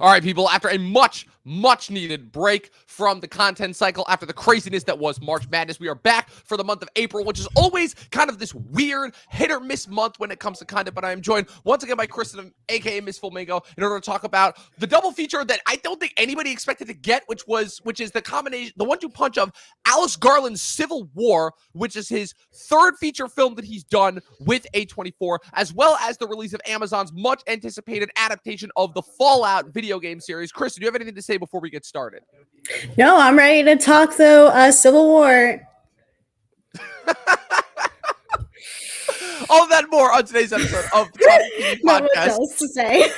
All right, people, after a much needed break from the content cycle, after the craziness that was March Madness, we are back for the month of April, which is always kind of this weird hit or miss month when it comes to content. But I am joined once again by Kristen, aka Miss Flamingo, in order to talk about the double feature that I don't think anybody expected to get, which is the combination, the 1-2 punch of Alex Garland's Civil War, which is his third feature film that he's done with A24, as well as the release of Amazon's much anticipated adaptation of the Fallout video game series. Kristen, do you have anything to say before we get started? No, I'm ready to talk though. Civil War. All that and more on today's episode of the Talking TV Not much Podcast. else to say.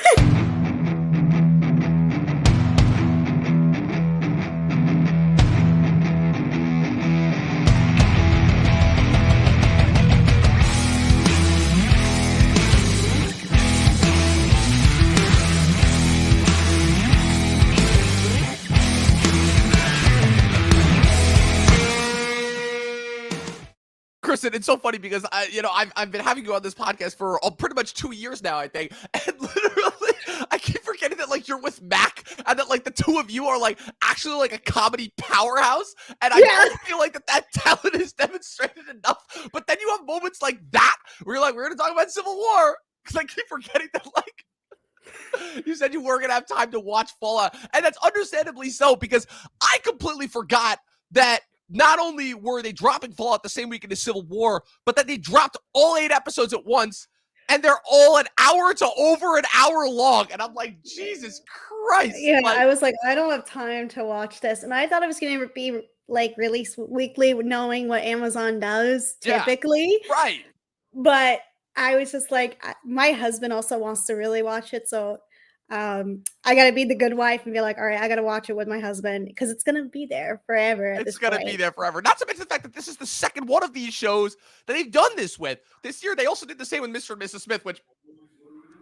Kristen, it's so funny because I've been having you on this podcast for pretty much 2 years now, I think, and literally I keep forgetting that like you're with Mac and that like the two of you are like actually like a comedy powerhouse, and I don't feel like that talent is demonstrated enough. But then you have moments like that where you're like, we're gonna talk about Civil War, because I keep forgetting that like you said you weren't gonna have time to watch Fallout, and that's understandably so, because I completely forgot that not only were they dropping Fallout the same week in the Civil War, but that they dropped all 8 episodes at once, and they're all an hour to over an hour long. And I'm like, Jesus Christ. Yeah, like, I was like, I don't have time to watch this. And I thought it was going to be like released weekly, knowing what Amazon does typically. Yeah, right. But I was just like, my husband also wants to really watch it. So I got to be the good wife and be like, all right, I got to watch it with my husband because it's going to be there forever. It's going to be there forever. Not to mention the fact that this is the second one of these shows that they've done this with. This year, they also did the same with Mr. and Mrs. Smith, which,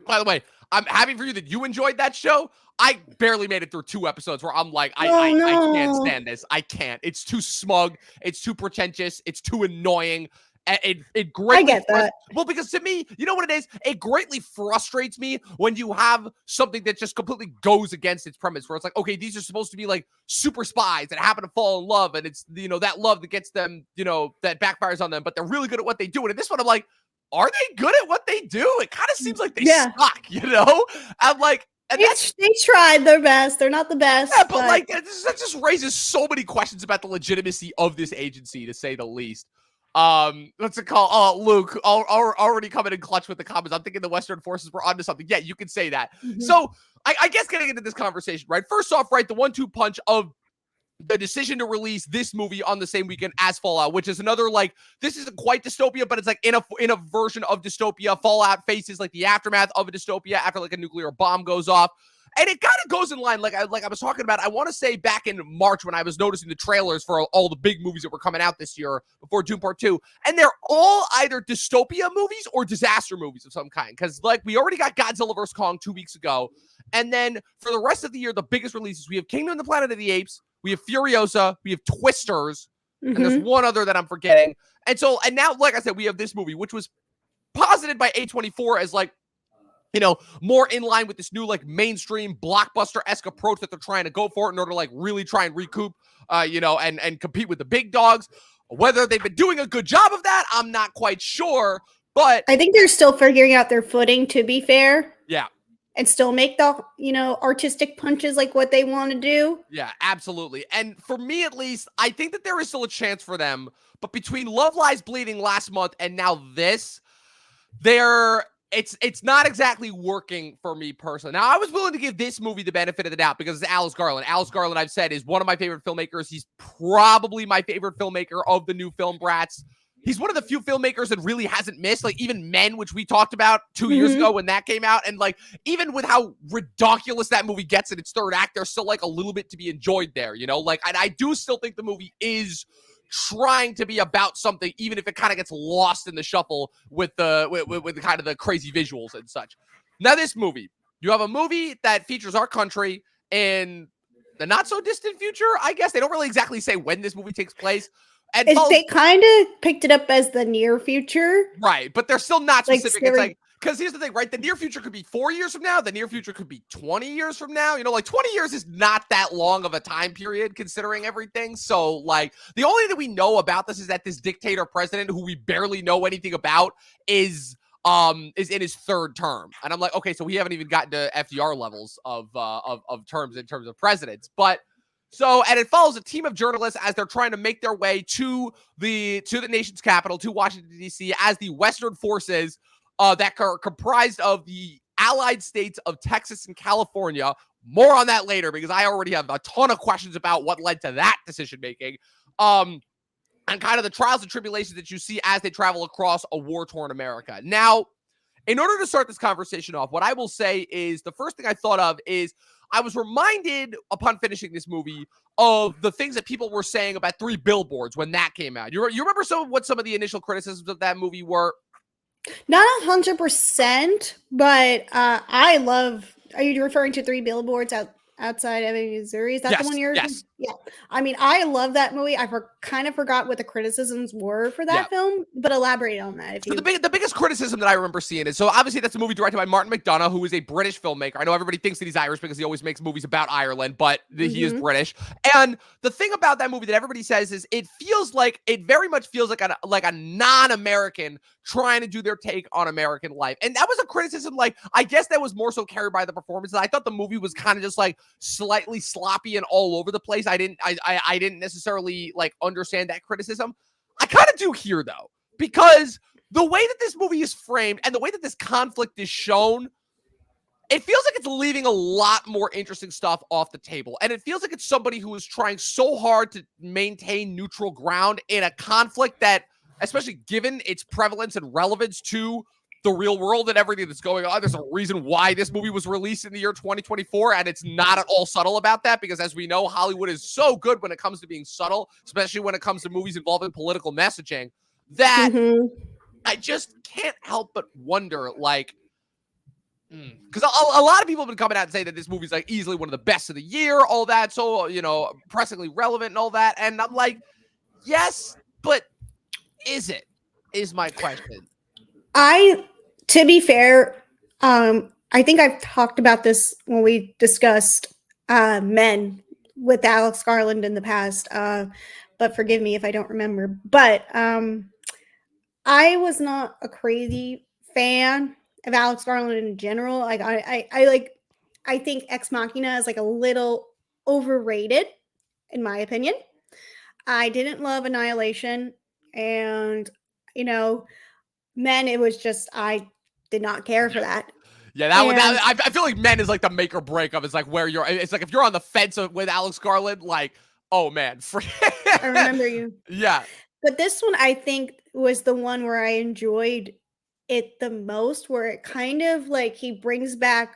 by the way, I'm happy for you that you enjoyed that show. I barely made it through 2 episodes where I'm like, I can't stand this. I can't. It's too smug. It's too pretentious. It's too annoying. It greatly, I get that. Well, because to me, you know what it is? It greatly frustrates me when you have something that just completely goes against its premise, where it's like, okay, these are supposed to be like super spies that happen to fall in love, and it's, you know, that love that gets them, you know, that backfires on them, but they're really good at what they do. And in this one, I'm like, are they good at what they do? It kind of seems like they suck, you know? I'm like, and they tried their best. They're not the best. Yeah, but like, that just raises so many questions about the legitimacy of this agency, to say the least. What's it called? Oh, Luke, already coming in clutch with the comments. I'm thinking the Western forces were onto something. Yeah, you can say that. Mm-hmm. So I guess getting into this conversation, right? First off, right, the 1-2 punch of the decision to release this movie on the same weekend as Fallout, which is another, like, this isn't quite dystopia, but it's like in a version of dystopia. Fallout faces like the aftermath of a dystopia after like a nuclear bomb goes off. And it kind of goes in line, like I was talking about, I want to say back in March when I was noticing the trailers for all the big movies that were coming out this year before Dune Part 2. And they're all either dystopia movies or disaster movies of some kind. Because, like, we already got Godzilla vs. Kong 2 weeks ago. And then for the rest of the year, the biggest releases, we have Kingdom of the Planet of the Apes, we have Furiosa, we have Twisters, and there's one other that I'm forgetting. And now, like I said, we have this movie, which was posited by A24 as, like, you know, more in line with this new, like, mainstream blockbuster-esque approach that they're trying to go for in order to, like, really try and recoup, you know, and compete with the big dogs. Whether they've been doing a good job of that, I'm not quite sure, but I think they're still figuring out their footing, to be fair. Yeah. And still make the, you know, artistic punches like what they want to do. Yeah, absolutely. And for me, at least, I think that there is still a chance for them, but between Love Lies Bleeding last month and now this, it's not exactly working for me personally. Now, I was willing to give this movie the benefit of the doubt because it's Alex Garland. Alex Garland, I've said, is one of my favorite filmmakers. He's probably my favorite filmmaker of the new film brats. He's one of the few filmmakers that really hasn't missed, like, even Men, which we talked about 2 years ago when that came out. And, like, even with how ridiculous that movie gets in its third act, there's still, like, a little bit to be enjoyed there, you know? Like, and I do still think the movie is trying to be about something, even if it kind of gets lost in the shuffle with the kind of the crazy visuals and such. Now, this movie, you have a movie that features our country in the not so distant future. I guess they don't really exactly say when this movie takes place. And they kind of picked it up as the near future, right? But they're still not specific. It's like Because here's the thing, right? The near future could be 4 years from now. The near future could be 20 years from now. You know, like 20 years is not that long of a time period considering everything. So, like, the only thing that we know about this is that this dictator president, who we barely know anything about, is in his third term. And I'm like, okay, so we haven't even gotten to FDR levels of terms in terms of presidents. But so, and it follows a team of journalists as they're trying to make their way to the nation's capital, to Washington, D.C., as the Western forces that are comprised of the allied states of Texas and California. More on that later, because I already have a ton of questions about what led to that decision making. And kind of the trials and tribulations that you see as they travel across a war-torn America. Now, in order to start this conversation off, what I will say is the first thing I thought of is I was reminded upon finishing this movie of the things that people were saying about Three Billboards when that came out. You remember what some of the initial criticisms of that movie were? Not 100%, but I love. Are you referring to Three Billboards outside Ebbing, Missouri? Is that the one you're? Yes. Yeah. I mean, I love that movie. I kind of forgot what the criticisms were for that film, but elaborate on that. If you... So the biggest criticism that I remember seeing is, so obviously that's a movie directed by Martin McDonagh, who is a British filmmaker. I know everybody thinks that he's Irish because he always makes movies about Ireland, but he is British. And the thing about that movie that everybody says is it very much feels like a non-American trying to do their take on American life. And that was a criticism, like, I guess that was more so carried by the performances. I thought the movie was kind of just like slightly sloppy and all over the place. I didn't necessarily like understand that criticism. I kind of do here though, because the way that this movie is framed and the way that this conflict is shown, it feels like it's leaving a lot more interesting stuff off the table. And it feels like it's somebody who is trying so hard to maintain neutral ground in a conflict that, especially given its prevalence and relevance to the real world and everything that's going on, there's a reason why this movie was released in the year 2024, and it's not at all subtle about that, because as we know, Hollywood is so good when it comes to being subtle, especially when it comes to movies involving political messaging, that I just can't help but wonder, like, because a lot of people have been coming out and saying that this movie's like easily one of the best of the year, all that, so, you know, pressingly relevant and all that, and I'm like, yes, but is it? Is my question. To be fair, I think I've talked about this when we discussed Men with Alex Garland in the past, but forgive me if I don't remember. But I was not a crazy fan of Alex Garland in general. Like I think Ex Machina is like a little overrated, in my opinion. I didn't love Annihilation, and Men, it was just I did not care for that. Yeah, I feel like Men is like the make or break of. It's like where it's like if you're on the fence with Alex Garland, like, oh man, I remember you. Yeah, but this one I think was the one where I enjoyed it the most, where it kind of like he brings back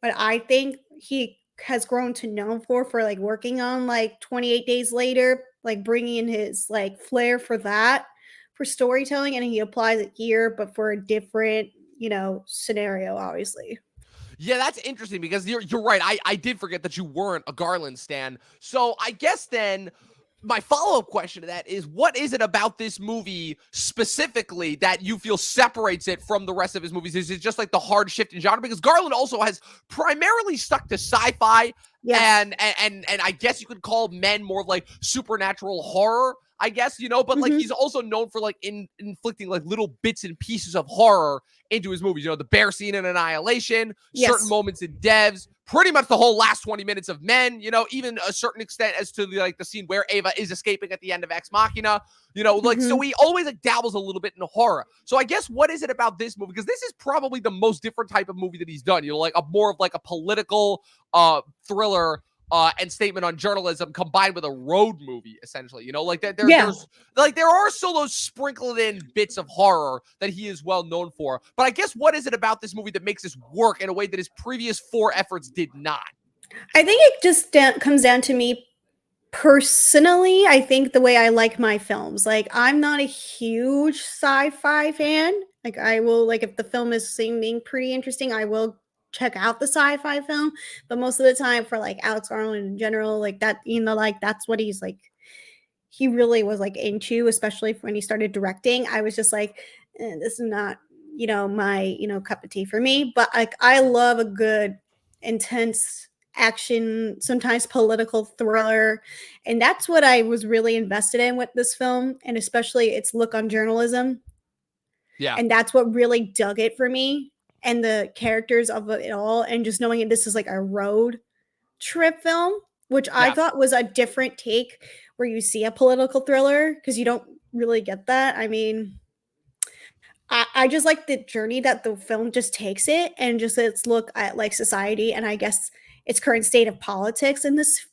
what I think he has grown to know for like working on like 28 Days Later, like bringing in his like flair for that, for storytelling, and he applies it here, but for a different, scenario, obviously. Yeah, that's interesting because you're right. I did forget that you weren't a Garland stan. So I guess then my follow-up question to that is, what is it about this movie specifically that you feel separates it from the rest of his movies? Is it just like the hard shift in genre? Because Garland also has primarily stuck to sci-fi, and I guess you could call Men more like supernatural horror, I guess, but like he's also known for like inflicting like little bits and pieces of horror into his movies. The bear scene in Annihilation, certain moments in Devs, pretty much the whole last 20 minutes of Men, even a certain extent as to the scene where Ava is escaping at the end of Ex Machina, so he always like dabbles a little bit in horror. So I guess what is it about this movie? Because this is probably the most different type of movie that he's done, like a more of like a political thriller and statement on journalism combined with a road movie, essentially. There are still those sprinkled in bits of horror that he is well known for. But I guess what is it about this movie that makes this work in a way that his previous 4 efforts did not? I think it just comes down to me personally. I think the way I like my films, like I'm not a huge sci-fi fan. Like I will, like if the film is seeming pretty interesting, I will check out the sci-fi film, but most of the time for like Alex Garland in general, like that, like that's what he's like, he really was like into, especially when he started directing. I was just like, this is not, my, cup of tea for me. But like, I love a good, intense action, sometimes political thriller. And that's what I was really invested in with this film, and especially its look on journalism. Yeah. And that's what really dug it for me, and the characters of it all, and just knowing this is like a road trip film, which I thought was a different take where you see a political thriller, because you don't really get that. I mean, I just like the journey that the film just takes it, and just its look at like society, and I guess its current state of politics in this,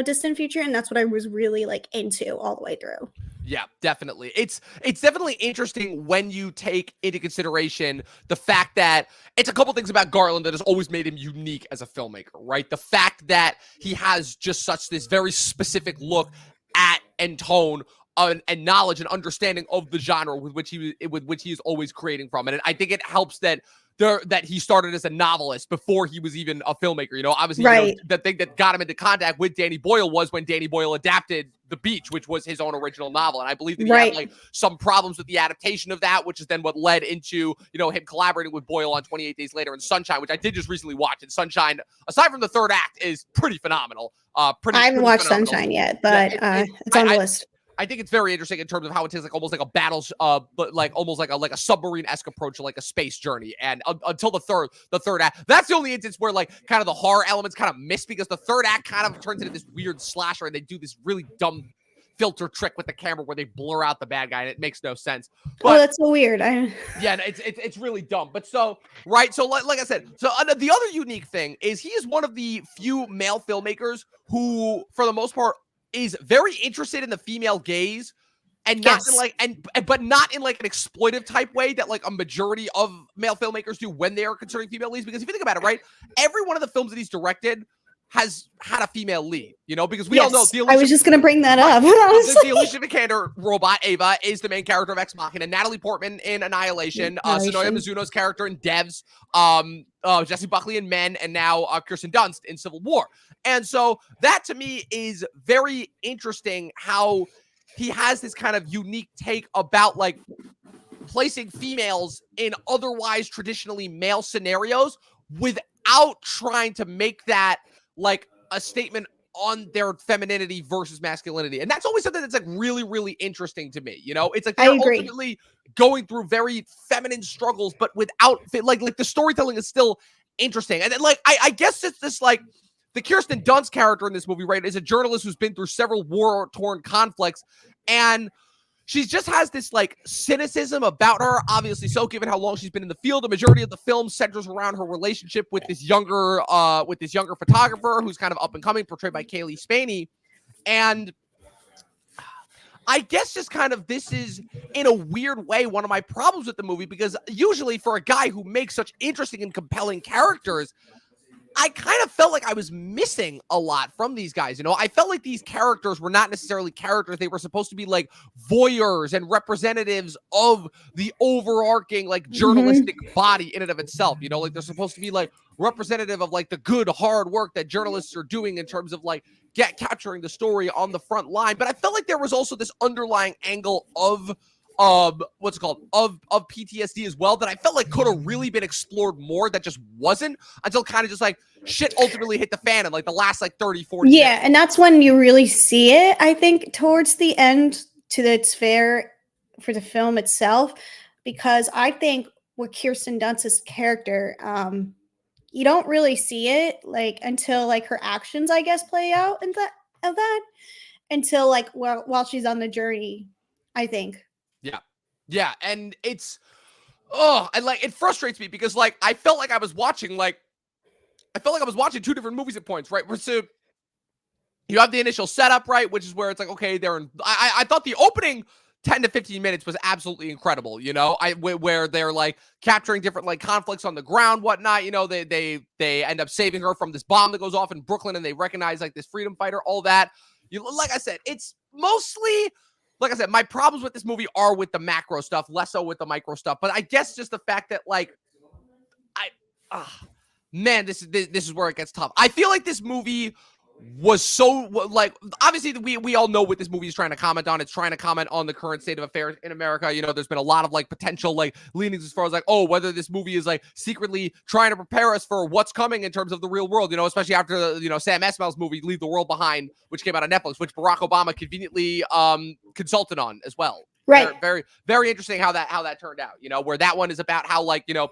distant future. And that's what I was really like into all the way through. Yeah, definitely. It's definitely interesting when you take into consideration the fact that it's a couple things about Garland that has always made him unique as a filmmaker, right? The fact that he has just such this very specific look at and tone and knowledge and understanding of the genre with which he is always creating from. And I think it helps that that he started as a novelist before he was even a filmmaker. Obviously, right. The thing that got him into contact with Danny Boyle was when Danny Boyle adapted The Beach, which was his own original novel. And I believe that he had like some problems with the adaptation of that, which is then what led into, him collaborating with Boyle on 28 Days Later and Sunshine, which I did just recently watch. And Sunshine, aside from the third act, is pretty phenomenal. I haven't watched phenomenal. Sunshine yet, but it's on the list. I think it's very interesting in terms of how it takes like almost like a battles, but like almost like a submarine-esque approach to like a space journey. And until the third act, that's the only instance where like kind of the horror elements kind of miss, because the third act kind of turns into this weird slasher, and they do this really dumb filter trick with the camera where they blur out the bad guy, and it makes no sense. But, that's so weird. Yeah, it's really dumb. But so like I said, so the other unique thing is he is one of the few male filmmakers who, for the most part, is very interested in the female gaze, and not in like but not in like an exploitive type way that like a majority of male filmmakers do when they are considering female leads. Because if you think about it, right, every one of the films that he's directed has had a female lead, because we all know I was just gonna bring that up. The Alicia Vikander robot Ava is the main character of Ex Machina. Natalie Portman in Annihilation, Sonoya Mizuno's character in Devs, Jesse Buckley in Men, and now Kirsten Dunst in Civil War. And so that to me is very interesting, how he has this kind of unique take about like placing females in otherwise traditionally male scenarios without trying to make that like a statement on their femininity versus masculinity. And that's always something that's like really, really interesting to me. It's like they're ultimately going through very feminine struggles, but without like the storytelling is still interesting. And then like, I guess it's this like the Kirsten Dunst character in this movie, right, is a journalist who's been through several war-torn conflicts, and she just has this like cynicism about her, obviously so, given how long she's been in the field. The majority of the film centers around her relationship with this younger photographer who's kind of up and coming, portrayed by Kaylee Spaney. And I guess just kind of this is, in a weird way, one of my problems with the movie, because usually for a guy who makes such interesting and compelling characters, I kind of felt like I was missing a lot from these guys. I felt like these characters were not necessarily characters. They were supposed to be like voyeurs and representatives of the overarching like journalistic body in and of itself. Like they're supposed to be like representative of like the good hard work that journalists are doing in terms of like capturing the story on the front line. But I felt like there was also this underlying angle of what's it called, of PTSD as well, that I felt like could have really been explored more, that just wasn't, until kind of just like shit ultimately hit the fan in like the last like 30-40 minutes. And that's when you really see it, I think, towards the end, to its fair for the film itself, because I think with Kirsten Dunst's character, you don't really see it like until like her actions, I guess, play out in that until like while she's on the journey, I think. Yeah, and it's and like it frustrates me, because like I felt like I was watching two different movies at points, right? So you have the initial setup, right, which is where it's like, okay, I thought the opening 10 to 15 minutes was absolutely incredible, where they're like capturing different like conflicts on the ground, whatnot, they end up saving her from this bomb that goes off in Brooklyn, and they recognize like this freedom fighter, all that. Like I said, it's mostly, like I said, my problems with this movie are with the macro stuff, less so with the micro stuff. But I guess just the fact that, like, this is where it gets tough. I feel like this movie was so like, obviously we all know what this movie is trying to comment on. It's trying to comment on the current state of affairs in America. You know, there's been a lot of like potential like leanings as far as like, oh, whether this movie is like secretly trying to prepare us for what's coming in terms of the real world, you know, especially after the, you know, Sam Esmail's movie Leave the World Behind, which came out on Netflix, which Barack Obama conveniently consulted on as well. Right. Very, very interesting how that turned out, you know, where that one is about how, like, you know,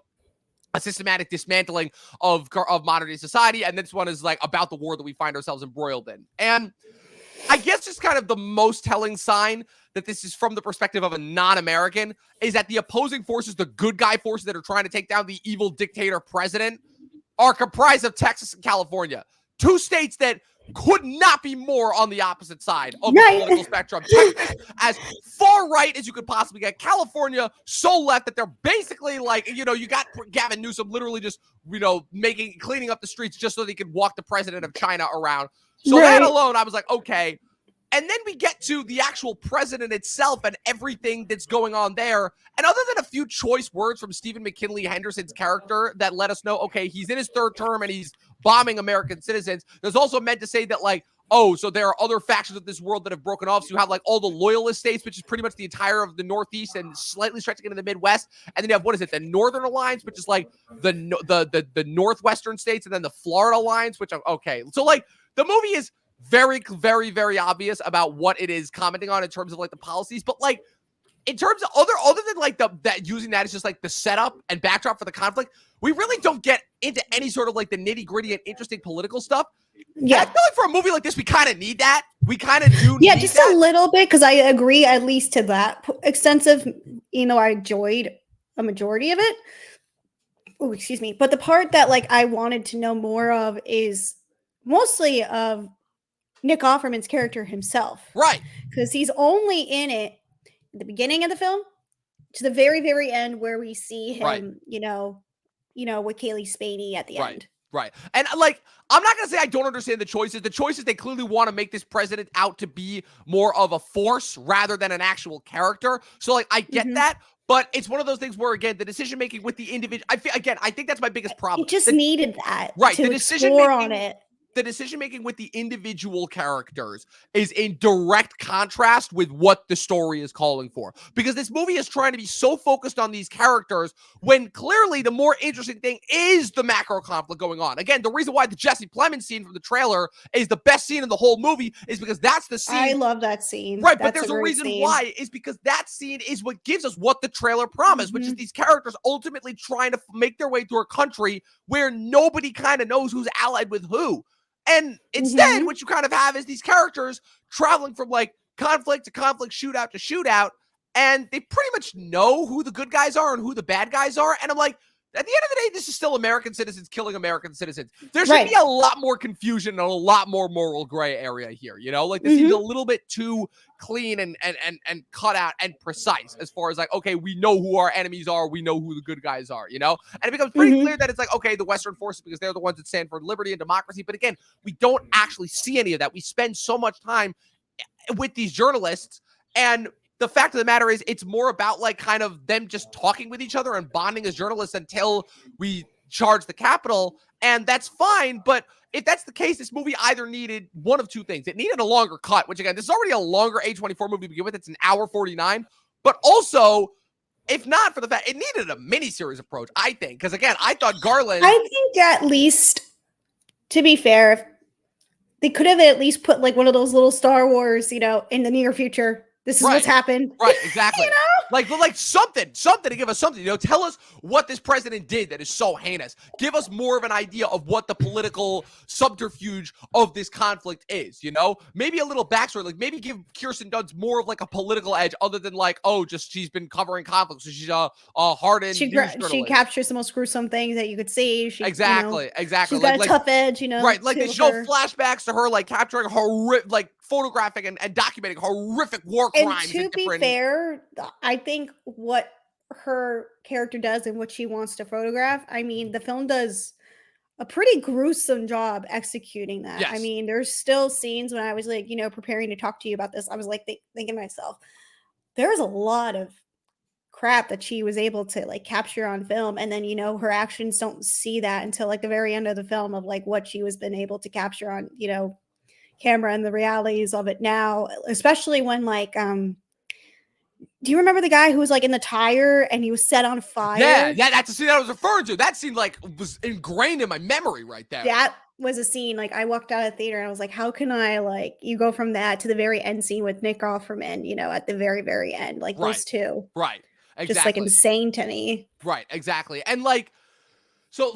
a systematic dismantling of modern day society, and this one is like about the war that we find ourselves embroiled in. And I guess just kind of the most telling sign that this is from the perspective of a non-American is that the opposing forces, the good guy forces that are trying to take down the evil dictator president, are comprised of Texas and California, two states that could not be more on the opposite side of the political spectrum. Texas as far right as you could possibly get. California so left that they're basically like, you know, you got Gavin Newsom literally just, you know, cleaning up the streets just so they could walk the president of China around. So that alone, I was like, okay. And then we get to the actual president itself and everything that's going on there. And other than a few choice words from Stephen McKinley Henderson's character that let us know, okay, he's in his third term and he's bombing American citizens, there's also meant to say that, like, oh, so there are other factions of this world that have broken off. So you have like all the loyalist states, which is pretty much the entire of the Northeast and slightly stretching into the Midwest. And then you have, what is it, the Northern Alliance, which is like the Northwestern states, and then the Florida Alliance, which, okay. So like the movie is very, very, very obvious about what it is commenting on in terms of like the policies, but like in terms of other than like that using that as just like the setup and backdrop for the conflict, we really don't get into any sort of like the nitty gritty and interesting political stuff. Yeah, and I feel like for a movie like this, we kind of need that. We kind of do. Yeah, just a little bit, because I agree at least to that extensive. You know, I enjoyed a majority of it. Oh, excuse me, but the part that like I wanted to know more of is mostly of Nick Offerman's character himself. Right. Because he's only in it at the beginning of the film to the very, very end where we see him, you know, with Kaylee Spaney at the end. Right. And like, I'm not going to say I don't understand the choices. The choices, they clearly want to make this president out to be more of a force rather than an actual character. So like, I get that. But it's one of those things where, again, the decision-making with the individual, I think that's my biggest problem. It just needed that. Right. To The decision-making on it. The decision-making with the individual characters is in direct contrast with what the story is calling for. Because this movie is trying to be so focused on these characters when clearly the more interesting thing is the macro conflict going on. Again, the reason why the Jesse Plemons scene from the trailer is the best scene in the whole movie is because that's the scene. I love that scene. Right, but there's a reason why, is because that scene is what gives us what the trailer promised, which is these characters ultimately trying to make their way through a country where nobody kind of knows who's allied with who. And instead, what you kind of have is these characters traveling from like conflict to conflict, shootout to shootout, and they pretty much know who the good guys are and who the bad guys are. And I'm like, at the end of the day, this is still American citizens killing American citizens. There should be a lot more confusion and a lot more moral gray area here. You know, like this seems a little bit too clean and cut out and precise as far as like, okay, we know who our enemies are. We know who the good guys are, you know, and it becomes pretty clear that it's like, okay, the Western forces, because they're the ones that stand for liberty and democracy. But again, we don't actually see any of that. We spend so much time with these journalists, and the fact of the matter is it's more about like kind of them just talking with each other and bonding as journalists until we charge the Capitol. And that's fine. But if that's the case, this movie either needed one of two things. It needed a longer cut, which again, this is already a longer A24 movie to begin with. It's an hour 49. But also, if not for the fact, it needed a miniseries approach, I think. Because again, I thought Garland. I think at least, to be fair, if they could have at least put like one of those little Star Wars, you know, in the near future. This is what's happened. Right, exactly. You know? Like something to give us something. You know, tell us what this president did that is so heinous. Give us more of an idea of what the political subterfuge of this conflict is, you know? Maybe a little backstory. Like maybe give Kirsten Dunst more of like a political edge other than like, oh, just she's been covering conflict. So she's a hardened she captures the most gruesome things that you could see. She, exactly. She's got a tough edge, you know? Right, like they show flashbacks to her like capturing like photographing and documenting horrific war crimes. And to be fair, I think what her character does and what she wants to photograph, I mean, the film does a pretty gruesome job executing that. Yes. I mean, there's still scenes when I was like, you know, preparing to talk to you about this, I was like thinking to myself, there's a lot of crap that she was able to like capture on film, and then, you know, her actions don't see that until like the very end of the film of like what she was been able to capture on, you know, camera and the realities of it now, especially when like do you remember the guy who was like in the tire and he was set on fire? Yeah, that's the scene I was referring to. That scene like was ingrained in my memory right there. That was a scene, like I walked out of the theater and I was like, how can I, like, you go from that to the very end scene with Nick Offerman, you know, at the very, very end, like Right. those two. Right. Exactly. Just like insane to me. Right, exactly. And like so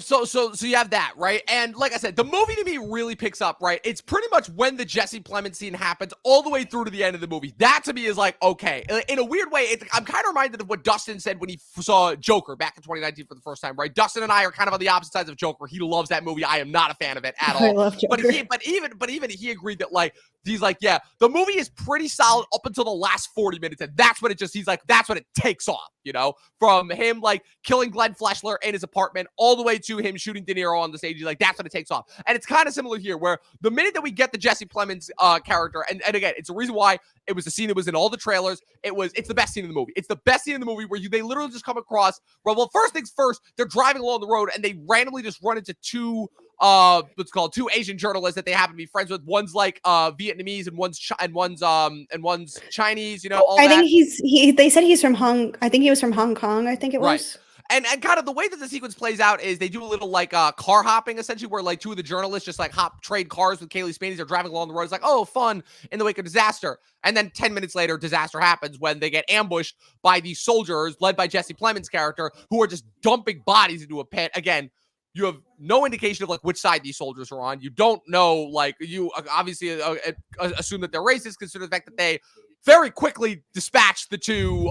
you have that, right? And like I said, the movie to me really picks up, right? It's pretty much when the Jesse Plemons scene happens all the way through to the end of the movie. That to me is like, okay. In a weird way, I'm kind of reminded of what Dustin said when he saw Joker back in 2019 for the first time, right? Dustin and I are kind of on the opposite sides of Joker. He loves that movie. I am not a fan of it at all. I love Joker. But even he agreed that like, he's like, yeah, the movie is pretty solid up until the last 40 minutes. And that's when he's like, that's when it takes off, you know, from him like killing Glenn Fleshler in his apartment all the way to him shooting De Niro on the stage. He's like, that's when it takes off. And it's kind of similar here where the minute that we get the Jesse Plemons character, and again, it's a reason why it was the scene that was in all the trailers. It's the best scene in the movie. It's the best scene in the movie where they literally just come across, well, first things first, they're driving along the road and they randomly just run into two Asian journalists that they happen to be friends with. One's like Vietnamese and one's Chinese, you know, all I that. think they said he's from I think he was from Hong Kong, I think it was. Right. And kind of the way that the sequence plays out is they do a little like car hopping, essentially, where like two of the journalists just like trade cars with Kaylee Spaney. They're driving along the road. It's like, oh, fun in the wake of disaster. And then 10 minutes later, disaster happens when they get ambushed by these soldiers led by Jesse Plemons' character, who are just dumping bodies into a pit. Again, you have no indication of like which side these soldiers are on. You don't know, like you obviously assume that they're racist, consider the fact that they very quickly dispatched the two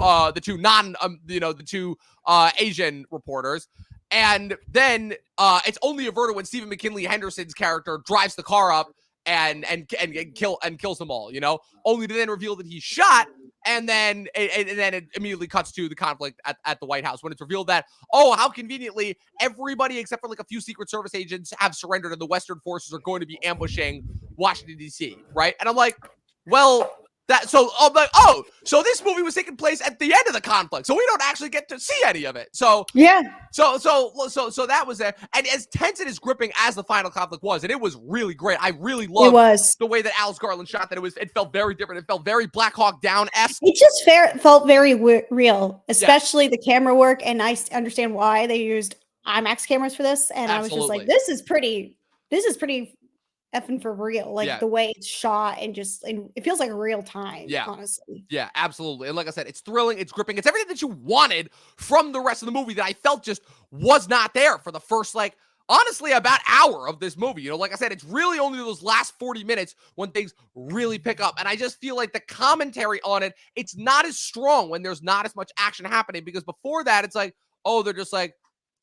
Asian reporters. And then it's only averted when Stephen McKinley Henderson's character drives the car up and kills them all, you know, only to then reveal that he's shot. And then it immediately cuts to the conflict at the White House when it's revealed that, oh, how conveniently everybody except for like a few Secret Service agents have surrendered and the Western forces are going to be ambushing Washington, D.C., right? And I'm like, well, so this movie was taking place at the end of the conflict, so we don't actually get to see any of it. So yeah, so that was there, and as tense and as gripping as the final conflict was, and it was really great. I really loved the way that Alex Garland shot that. It felt very different. It felt very Black Hawk Down-esque. It just felt very real, especially the camera work, and I understand why they used IMAX cameras for this. And I was just like, this is pretty effing for real, like the way it's shot and it feels like real time, honestly. Yeah, absolutely. And like I said, it's thrilling, it's gripping, it's everything that you wanted from the rest of the movie that I felt just was not there for the first, like, honestly, about hour of this movie. You know, like I said, it's really only those last 40 minutes when things really pick up. And I just feel like the commentary on it, it's not as strong when there's not as much action happening, because before that, it's like, oh, they're just like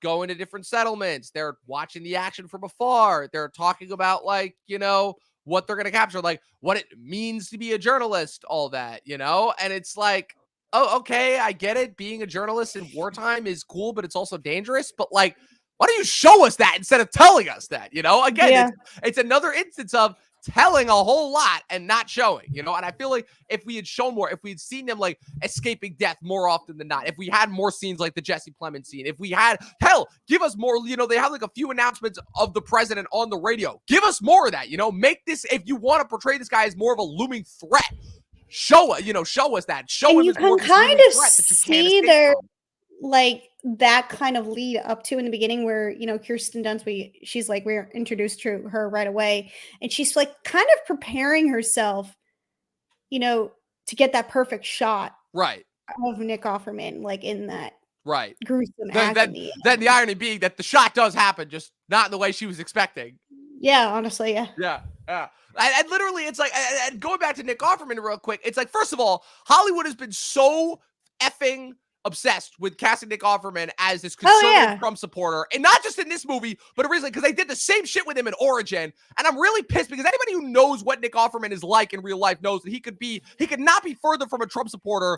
going to different settlements. They're watching the action from afar. They're talking about, like, you know, what they're going to capture, like what it means to be a journalist, all that, you know? And it's like, oh, okay, I get it. Being a journalist in wartime is cool, but it's also dangerous. But like, why don't you show us that instead of telling us that, you know? Again, it's another instance of telling a whole lot and not showing, you know? And I feel like if we had shown more, if we had seen them like escaping death more often than not, if we had more scenes like the Jesse Plemons scene, if we had, hell, give us more, you know, they have like a few announcements of the president on the radio. Give us more of that, you know? Make this, if you want to portray this guy as more of a looming threat, show us that. Show him you as more can of a kind looming of threat that you see can't their escape from. like that kind of lead up to in the beginning where, you know, Kirsten Dunst, she's like, we're introduced to her right away. And she's like kind of preparing herself, you know, to get that perfect shot of Nick Offerman, like in that gruesome agony. Then the irony being that the shot does happen, just not in the way she was expecting. Yeah, honestly, yeah. And literally, it's like, and going back to Nick Offerman real quick, it's like, first of all, Hollywood has been so effing obsessed with casting Nick Offerman as this conservative Trump supporter, and not just in this movie, but originally, because they did the same shit with him in Origin, and I'm really pissed because anybody who knows what Nick Offerman is like in real life knows that he could not be further from a Trump supporter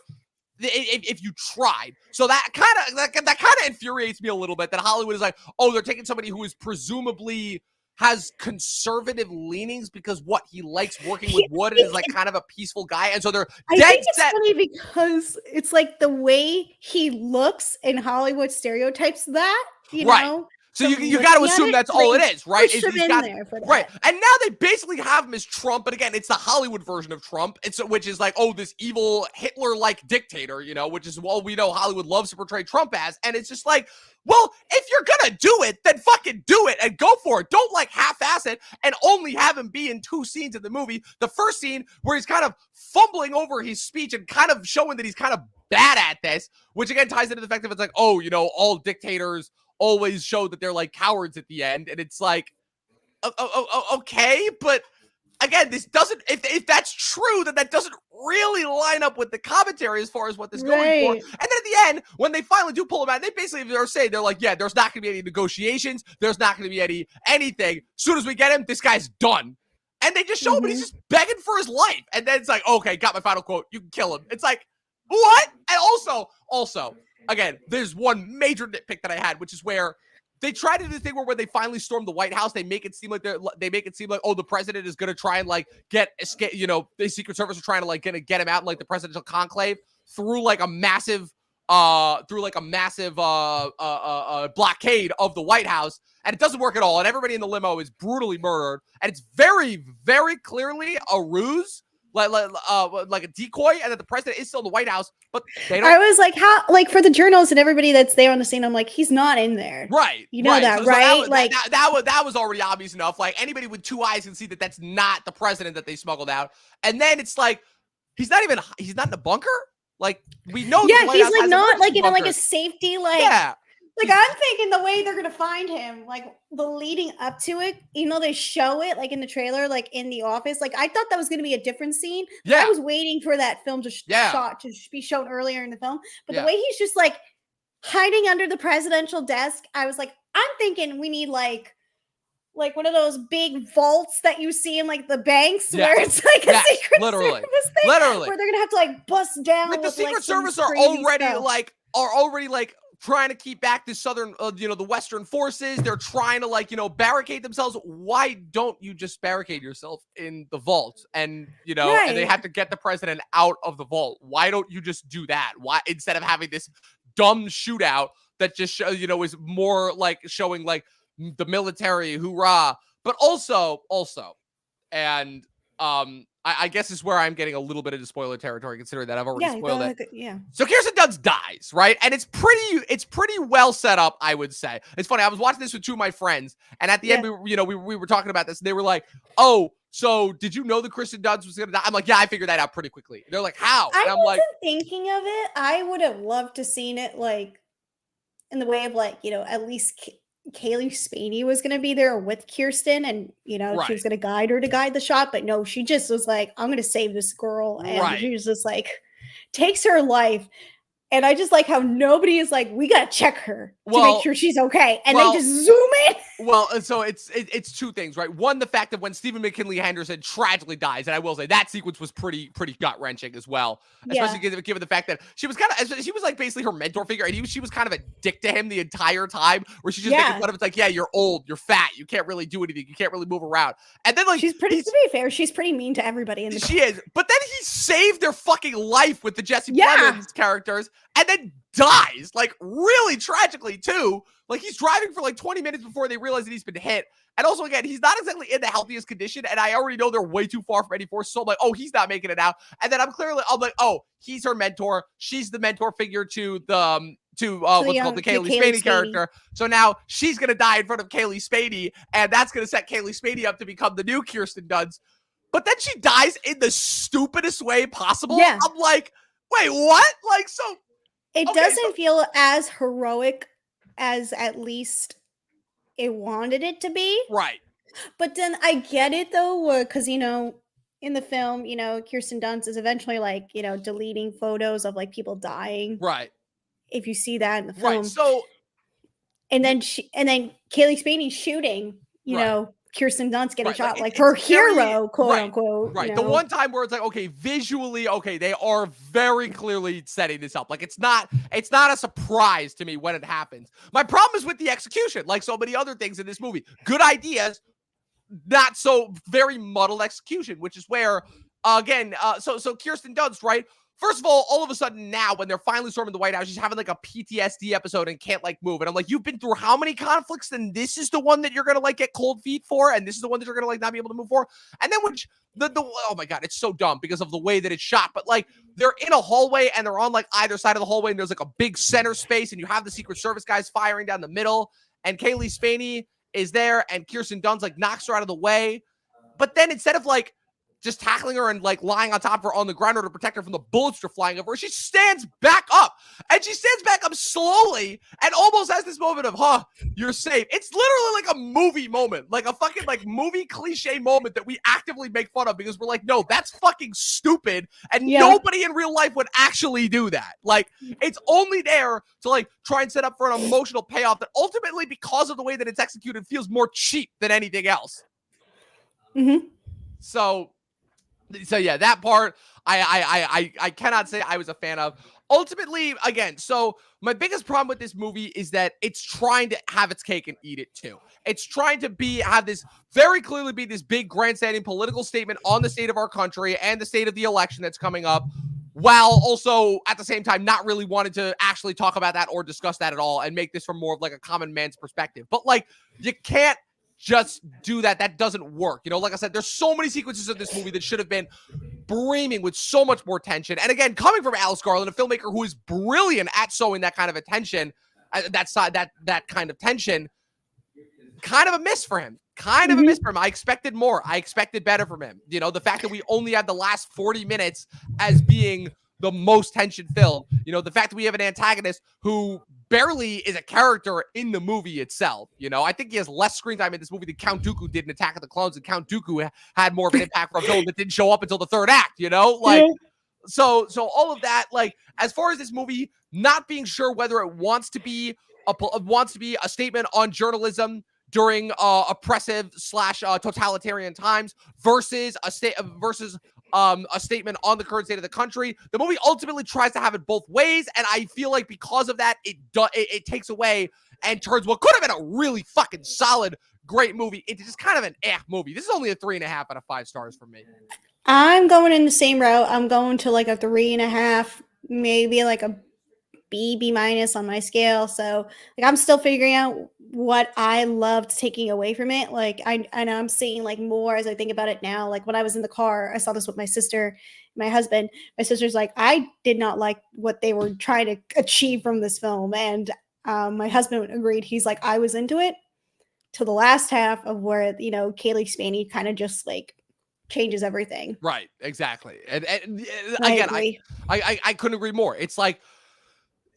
if you tried. So that kind of infuriates me a little bit, that Hollywood is like, oh, they're taking somebody who is presumably has conservative leanings because he likes working with wood and is like kind of a peaceful guy, and so they're I think it's funny because it's like the way he looks in Hollywood stereotypes that, you know. So you got to assume that's all it is, right? Push him He's in got, there for that. right. And now they basically have him as Trump, but again, it's the Hollywood version of Trump. It's which is like, oh, this evil Hitler-like dictator, you know, which is all we know Hollywood loves to portray Trump as. And it's just like, well, if you're gonna do it, then fucking do it and go for it. Don't like half-ass it and only have him be in 2 scenes of the movie. The first scene where he's kind of fumbling over his speech and kind of showing that he's kind of bad at this, which again ties into the fact that it's like, oh, you know, all dictators always show that they're like cowards at the end. And it's like, okay, but again, this doesn't, if that's true, then that doesn't really line up with the commentary as far as what this is going for. And then at the end, when they finally do pull him out, they basically are saying, they're like, yeah, there's not going to be any negotiations. There's not going to be anything. As soon as we get him, this guy's done. And they just show him and he's just begging for his life. And then it's like, okay, got my final quote. You can kill him. It's like, what? And also, again, there's one major nitpick that I had, which is where they try to do the thing where when they finally storm the White House, they make it seem like oh, the president is going to try and like escape, you know, the Secret Service are trying to like get him out in like the presidential conclave through like a massive blockade of the White House, and it doesn't work at all. And everybody in the limo is brutally murdered, and it's very, very clearly a ruse. Like a decoy, and that the president is still in the White House, but they don't. I was like, how? Like for the journalists and everybody that's there on the scene, I'm like, he's not in there, right? You know that, right? That was already obvious enough. Like anybody with 2 eyes can see that that's not the president that they smuggled out. And then it's like, he's not in the bunker. Like we know, yeah, he's like not like in like a safety, like yeah. Like I'm thinking the way they're gonna find him, like the leading up to it, you know, they show it like in the trailer, like in the office. Like I thought that was gonna be a different scene. Yeah, I was waiting for that film to be shown earlier in the film. But the way he's just like hiding under the presidential desk, I was like, I'm thinking we need like one of those big vaults that you see in like the banks where it's like a Secret Service thing, where they're gonna have to like bust down. Like the Secret Service are already like trying to keep back the southern, the Western forces. They're trying to like, barricade themselves. Why don't you just barricade yourself in the vault? And, and they have to get the president out of the vault. Why don't you just do that? Why, instead of having this dumb shootout that just, is more like showing like the military hoorah, but also, and, I guess is where I'm getting a little bit into spoiler territory, considering that I've already spoiled it. Yeah. So Kirsten Dunst dies, right? And it's pretty well set up, I would say. It's funny. I was watching this with 2 of my friends, and at the end, we were talking about this, and they were like, "Oh, so did you know that Kirsten Dunst was going to die?" I'm like, "Yeah, I figured that out pretty quickly." And they're like, "How?" And I'm wasn't thinking of it. I would have loved to seen it like in the way of like, at least Kaylee Spaney was going to be there with Kirsten, and she was going to guide the shot, but no, she just was like, I'm going to save this girl, and she was just like takes her life. And I just like how nobody is like, we got to check her to make sure she's okay. And they just zoom in. Well, and so it's 2 things, right? One, the fact that when Stephen McKinley Henderson tragically dies, and I will say that sequence was pretty gut wrenching as well, especially given the fact that she was like basically her mentor figure, and she was kind of a dick to him the entire time, where she just making fun of it's like, yeah, you're old, you're fat, you can't really do anything, you can't really move around. And then like to be fair, she's pretty mean to everybody in the She is, but then he saved their fucking life with the Jesse Plemons characters, and then dies, like really tragically too. Like he's driving for like 20 minutes before they realize that he's been hit. And also, again, he's not exactly in the healthiest condition, and I already know they're way too far from any force. So I'm like, oh, he's not making it out. And then I'm like, oh, he's her mentor. She's the mentor figure to the what's called the Kaylee Spaney character. So now she's gonna die in front of Kaylee Spaney, and that's gonna set Kaylee Spaney up to become the new Kirsten Dunst. But then she dies in the stupidest way possible. Yeah. I'm like, wait, what? Like, so it doesn't feel as heroic as at least it wanted it to be. Right. But then I get it though, because, in the film, Kirsten Dunst is eventually like, deleting photos of like people dying. Right. If you see that in the film. Right. So. And then Kaylee Spaney shooting, Kirsten Dunst getting shot, like her hero, quote unquote. Right. The one time where it's like, okay, visually, okay, they are very clearly setting this up. Like it's not a surprise to me when it happens. My problem is with the execution, like so many other things in this movie. Good ideas, not so very muddled execution, which is where, again, so Kirsten Dunst, right? first of all of a sudden now when they're finally storming the White House, she's having like a PTSD episode and can't like move. And I'm like, you've been through how many conflicts? And this is the one that you're going to like get cold feet for. And this is the one that you're going to like not be able to move for. And then which oh my God, it's so dumb because of the way that it's shot. But like they're in a hallway and they're on like either side of the hallway and there's like a big center space and you have the Secret Service guys firing down the middle and Kaylee Spaney is there and Kirsten Dunst like knocks her out of the way. But then instead of like just tackling her and like lying on top of her on the ground to protect her from the bullets that are flying over her, she stands back up and she stands back up slowly and almost has this moment of, you're safe. It's literally like a movie moment, like a fucking like movie cliche moment that we actively make fun of because we're like, no, that's fucking stupid. And nobody in real life would actually do that. Like it's only there to like try and set up for an emotional payoff that ultimately, because of the way that it's executed, feels more cheap than anything else. Mm-hmm. So yeah, that part I cannot say I was a fan of. Ultimately, again, so my biggest problem with this movie is that it's trying to have its cake and eat it too. It's trying to have this very clearly be this big grandstanding political statement on the state of our country and the state of the election that's coming up, while also at the same time not really wanting to actually talk about that or discuss that at all and make this from more of like a common man's perspective. But like you can't just do that. That doesn't work. You know, like I said, there's so many sequences of this movie that should have been brimming with so much more tension. And again, coming from Alex Garland, a filmmaker who is brilliant at sowing that kind of attention, that kind of tension, kind of a miss for him. Kind of a miss for him. I expected more. I expected better from him. You know, the fact that we only had the last 40 minutes as being the most tension filled. You know, the fact that we have an antagonist who barely is a character in the movie itself. You know, I think he has less screen time in this movie than Count Dooku did in Attack of the Clones, and Count Dooku had more of an impact for a villain that didn't show up until the third act, you know? Like, so all of that, like, as far as this movie not being sure whether it wants to be a statement on journalism during oppressive / totalitarian times versus a statement on the current state of the country. The movie ultimately tries to have it both ways, and I feel like because of that, it takes away and turns what could have been a really fucking solid, great movie into just kind of an movie. This is only a 3.5 out of 5 stars for me. I'm going in the same route. I'm going to like a 3.5, maybe like a B minus on my scale. So like I'm still figuring out what I loved taking away from it. Like I know I'm seeing like more as I think about it now. Like when I was in the car, I saw this with my sister, my husband. My sister's like, I did not like what they were trying to achieve from this film. And my husband agreed. He's like, I was into it till the last half of where, you know, Kaylee Spaney kind of just like changes everything. Right. Exactly. And again, I couldn't agree more. It's like,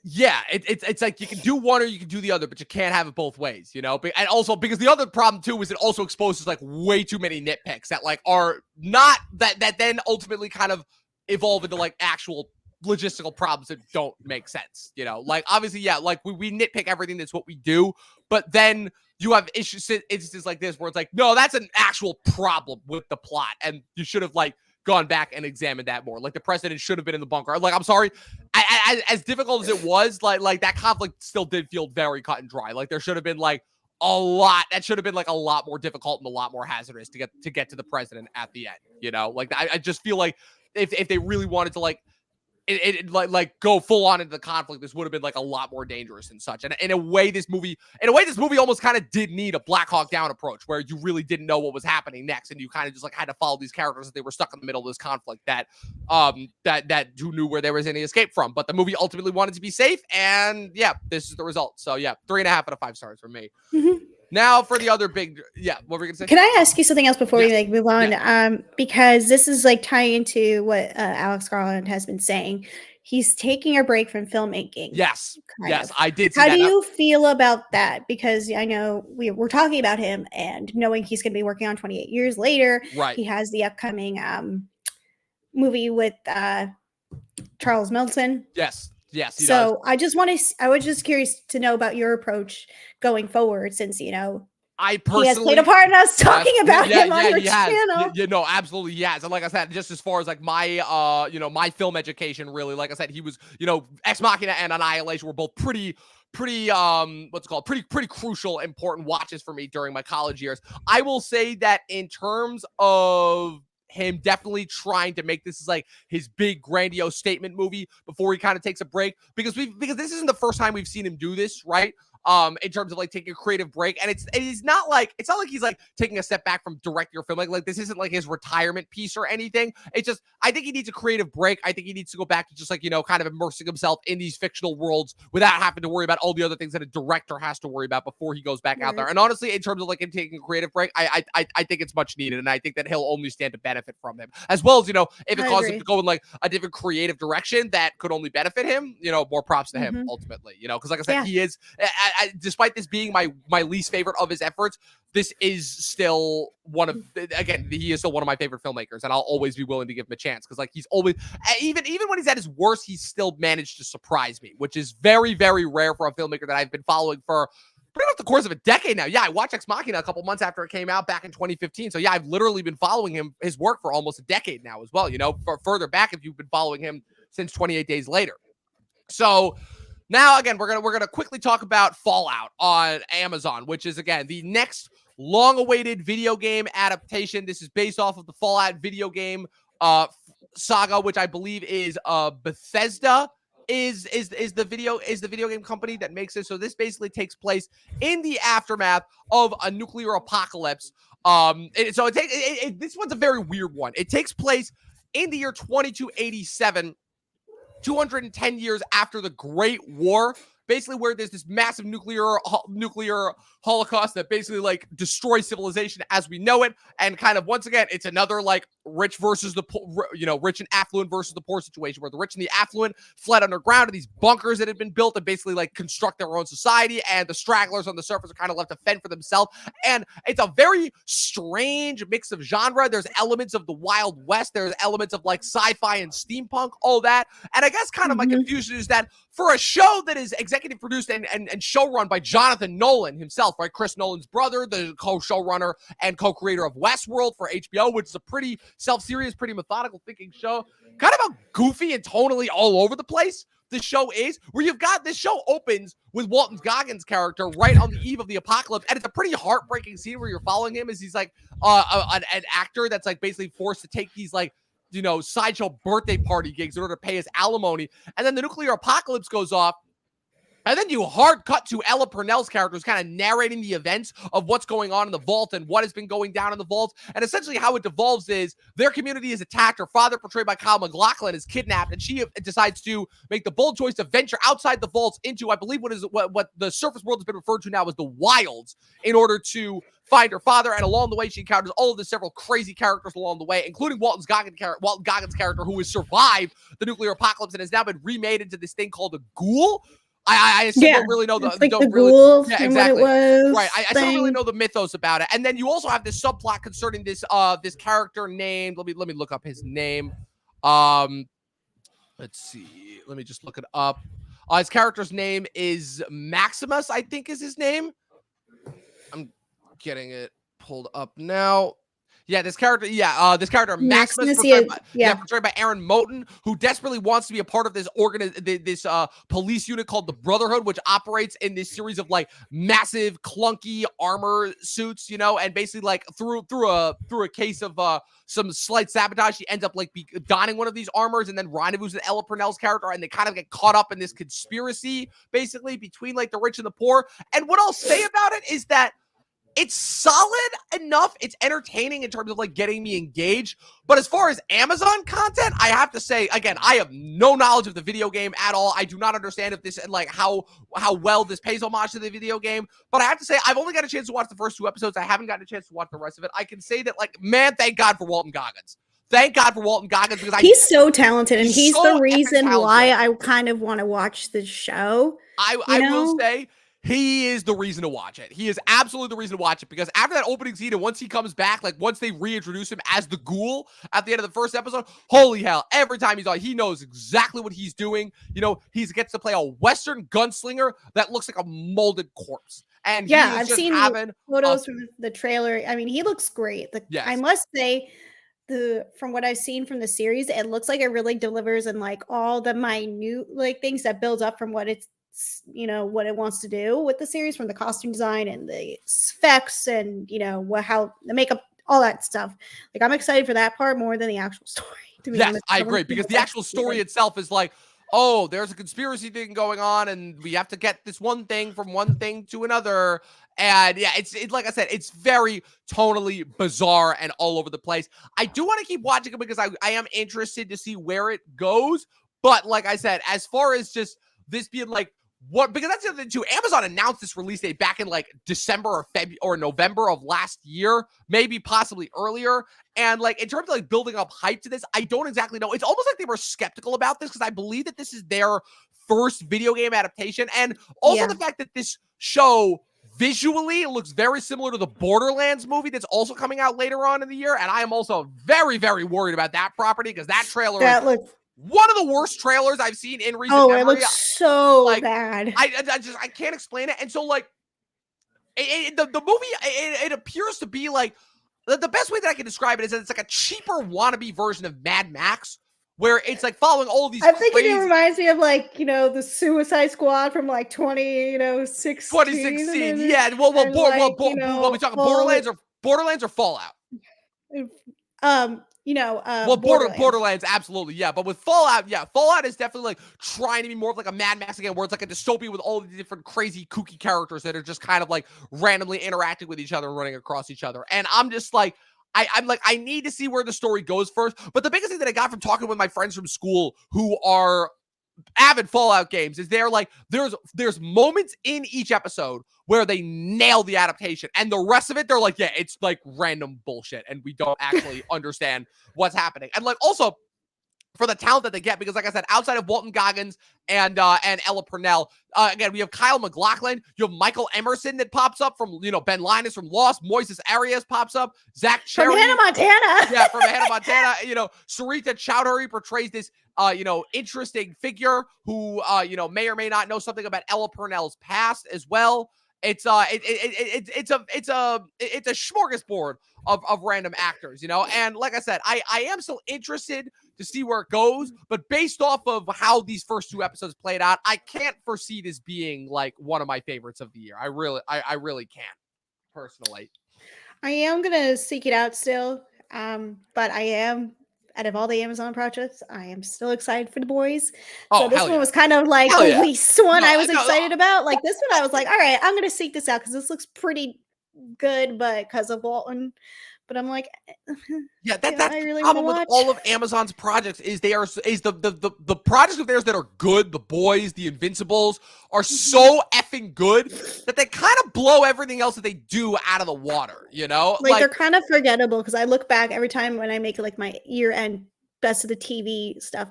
yeah, it's like you can do one or you can do the other, but you can't have it both ways, you know? And also because the other problem too is it also exposes like way too many nitpicks that like are not that then ultimately kind of evolve into like actual logistical problems that don't make sense, you know? Like obviously, yeah, like we nitpick everything, that's what we do, but then you have instances like this where it's like, no, that's an actual problem with the plot, and you should have like gone back and examined that more. Like the president should have been in the bunker. Like, I'm sorry, as difficult as it was, like that conflict still did feel very cut and dry. Like there should have been like a lot. That should have been like a lot more difficult and a lot more hazardous to get to the president at the end. You know, like I just feel like if they really wanted to like go full on into the conflict, this would have been like a lot more dangerous and such. And in a way, this movie almost kind of did need a Black Hawk Down approach, where you really didn't know what was happening next, and you kind of just like had to follow these characters as they were stuck in the middle of this conflict that who knew where there was any escape from. But the movie ultimately wanted to be safe, and yeah, this is the result. So yeah, 3.5 out of 5 stars for me. Mm-hmm. Now for the other big, what were we gonna say? Can I ask you something else before we like move on? Yeah. Because this is like tying into what Alex Garland has been saying. He's taking a break from filmmaking. Yes, yes, I did. How do you feel about that? Because I know we're talking about him, and knowing he's going to be working on 28 Years Later. Right. He has the upcoming movie with Charles Melton. Yes. Yes. So does. I was just curious to know about your approach going forward, since, you know, I personally, he has played a part in us talking about him on your channel. Yeah, no, absolutely, he has. And like I said, just as far as like my, my film education, really, like I said, he was, Ex Machina and Annihilation were both pretty crucial, important watches for me during my college years. I will say that in terms of him definitely trying to make this as like his big grandiose statement movie before he kind of takes a break, because this isn't the first time we've seen him do this, right? In terms of like taking a creative break, and it's not like he's like taking a step back from directing or filming. Like this isn't like his retirement piece or anything. It's just, I think he needs a creative break. I think he needs to go back to just like, kind of immersing himself in these fictional worlds without having to worry about all the other things that a director has to worry about before he goes back out there. And honestly, in terms of like him taking a creative break, I think it's much needed, and I think that he'll only stand to benefit from him, as well as, if it causes him to go in like a different creative direction that could only benefit him, more props to him ultimately, because like I said, he is, despite this being my least favorite of his efforts, this is still he is still one of my favorite filmmakers, and I'll always be willing to give him a chance, because like he's always, even when he's at his worst, he's still managed to surprise me, which is very, very rare for a filmmaker that I've been following for pretty much the course of a decade now. Yeah, I watched Ex Machina a couple months after it came out back in 2015. So yeah, I've literally been following his work for almost a decade now as well, for further back if you've been following him since 28 Days Later. So now, again, we're gonna quickly talk about Fallout on Amazon, which is, again, the next long-awaited video game adaptation. This is based off of the Fallout video game saga, which I believe is Bethesda is the video game company that makes it. So this basically takes place in the aftermath of a nuclear apocalypse. This one's a very weird one. It takes place in the year 2287. 210 years after the Great War, basically where there's this massive nuclear holocaust that basically like destroys civilization as we know it. And kind of, once again, it's another like rich versus the poor, rich and affluent versus the poor situation, where the rich and the affluent fled underground to these bunkers that had been built and basically like construct their own society, and the stragglers on the surface are kind of left to fend for themselves. And it's a very strange mix of genre. There's elements of the Wild West, there's elements of like sci-fi and steampunk, all that. And I guess kind of my confusion is that for a show that is executive produced and showrun by Jonathan Nolan himself, right? Chris Nolan's brother, the co-showrunner and co-creator of Westworld for HBO, which is a pretty self-serious, pretty methodical thinking show. Kind of a goofy and tonally all over the place this show is, where you've got, this show opens with Walton Goggins' character right on the eve of the apocalypse, and it's a pretty heartbreaking scene where you're following him as he's like an actor that's like basically forced to take these like, sideshow birthday party gigs in order to pay his alimony. And then the nuclear apocalypse goes off. And then you hard cut to Ella Purnell's character, who's kind of narrating the events of what's going on in the vault and what has been going down in the vault. And essentially how it devolves is their community is attacked. Her father, portrayed by Kyle MacLachlan, is kidnapped, and she decides to make the bold choice to venture outside the vaults into, I believe, what the surface world has been referred to now as the wilds, in order to find her father. And along the way, she encounters all of the several crazy characters along the way, including Walton Goggins' character, who has survived the nuclear apocalypse and has now been remade into this thing called a ghoul. I still don't really know the ghoul, yeah, exactly. What it was, right. I still don't really know the mythos about it. And then you also have this subplot concerning this this character named, let me look up his name. Let's see. Let me just look it up. His character's name is Maximus, I think is his name. I'm getting it pulled up now. Yeah, this character, Maximus, portrayed by Aaron Moten, who desperately wants to be a part of this police unit called the Brotherhood, which operates in this series of like massive, clunky armor suits, and basically like through a case of some slight sabotage, she ends up like donning one of these armors and then rendezvous with Ella Purnell's character, and they kind of get caught up in this conspiracy, basically between like the rich and the poor. And what I'll say about it is that it's solid enough. It's entertaining in terms of like getting me engaged. But as far as Amazon content, I have to say, again, I have no knowledge of the video game at all. I do not understand if this and like how well this pays homage to the video game. But I have to say, I've only got a chance to watch the first 2 episodes. I haven't gotten a chance to watch the rest of it. I can say that, like, man, thank God for Walton Goggins. Thank God for Walton Goggins, because he's so talented, and he's so the reason why I kind of want to watch the show. I will say, he is the reason to watch it. He is absolutely the reason to watch it, because after that opening scene, and once he comes back, like once they reintroduce him as the ghoul at the end of the first episode, holy hell, every time he's on, he knows exactly what he's doing. He gets to play a Western gunslinger that looks like a molded corpse. And yeah, I've seen photos from the trailer. I mean, he looks great. Yes. I must say, from what I've seen from the series, it looks like it really delivers in like all the minute like things that builds up from what it's, what it wants to do with the series, from the costume design and the effects and how the makeup all that stuff. Like, I'm excited for that part more than the actual story. To be Yes, honest, I some of the agree, because people the that actual see story it. itself is like, oh, there's a conspiracy thing going on, and we have to get this one thing from one thing to another. And yeah, it's like I said, it's very tonally bizarre and all over the place. I do want to keep watching it because I am interested to see where it goes. But like I said, as far as just this being like what, because that's the other thing too. Amazon announced this release date back in like December or February or November of last year, maybe possibly earlier. And like in terms of like building up hype to this, I don't exactly know. It's almost like they were skeptical about this because I believe that this is their first video game adaptation. And also Yeah. the fact that this show visually looks very similar to the Borderlands movie that's also coming out later on in the year. And I am also very, very worried about that property because that trailer is That looks one of the worst trailers I've seen in recent oh, it memory. looks so Like, bad. I can't explain it. And so like the movie, it appears to be like the best way that I can describe it is that it's like a cheaper wannabe version of Mad Max, where it's like following all these I'm thinking it crazy reminds me of like, the Suicide Squad from like 2016. 2016. And, Yeah, and like, we talking all Borderlands or Fallout? Well, Borderlands. Borderlands, absolutely, yeah. But with Fallout, yeah, Fallout is definitely like trying to be more of like a Mad Max again, where it's like a dystopia with all these different crazy, kooky characters that are just kind of like randomly interacting with each other and running across each other. And I'm just like, I'm like, I need to see where the story goes first. But the biggest thing that I got from talking with my friends from school who are avid Fallout games is they're like, there's moments in each episode where they nail the adaptation, and the rest of it they're like, yeah, it's like random bullshit and we don't actually understand what's happening. And like also for the talent that they get, because like I said, outside of Walton Goggins and Ella Purnell, again, we have Kyle MacLachlan, you have Michael Emerson that pops up from Ben Linus from Lost, Moises Arias pops up, Zach Cherry From Hannah Montana. yeah, from Hannah Montana. Sarita Chowdhury portrays this interesting figure who may or may not know something about Ella Purnell's past as well. It's it's a smorgasbord of random actors, and like I said, I am still interested to see where it goes, but based off of how these first two episodes played out, I can't foresee this being like one of my favorites of the year. I really can't, personally. I am gonna seek it out still. But I am, out of all the Amazon projects, I am still excited for The Boys. Oh, So this hell one yeah. was kind of like Hell the yeah. least one No, I was no, excited about. Like this one, I was like, all right, I'm gonna seek this out because this looks pretty good, but because of Walton. But I'm like, Yeah, that's that's I the really want to problem with watch. all of Amazon's projects is they are the projects of theirs that are good, the Boys, the Invincibles, are so effing good that they kind of blow everything else that they do out of the water, Like they're kind of forgettable because I look back every time when I make like my year-end best of the TV stuff.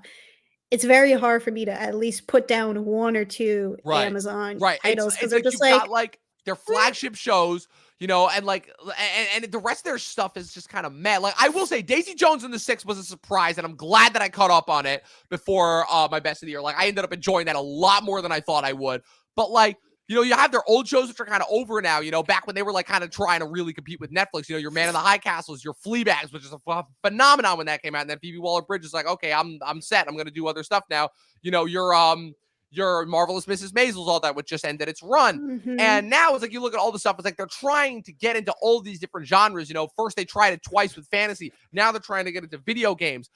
It's very hard for me to at least put down one or two Right. Amazon Right. titles because It's they're like just you've got like, like their flagship shows, and like and the rest of their stuff is just kind of meh. Like I will say Daisy Jones and the Six was a surprise, and I'm glad that I caught up on it before my best of the year. Like I ended up enjoying that a lot more than I thought I would. But like, you have their old shows which are kind of over now, back when they were like kind of trying to really compete with Netflix, your Man in the High Castles, your Fleabags, which is a phenomenon when that came out. And then Phoebe Waller-Bridge is like, okay, I'm set. I'm going to do other stuff now. Your Marvelous Mrs. Maisels, all that, which just ended its run. mhm. And now it's like you look at all the stuff, it's like they're trying to get into all these different genres. First they tried it twice with fantasy. Now they're trying to get into video games.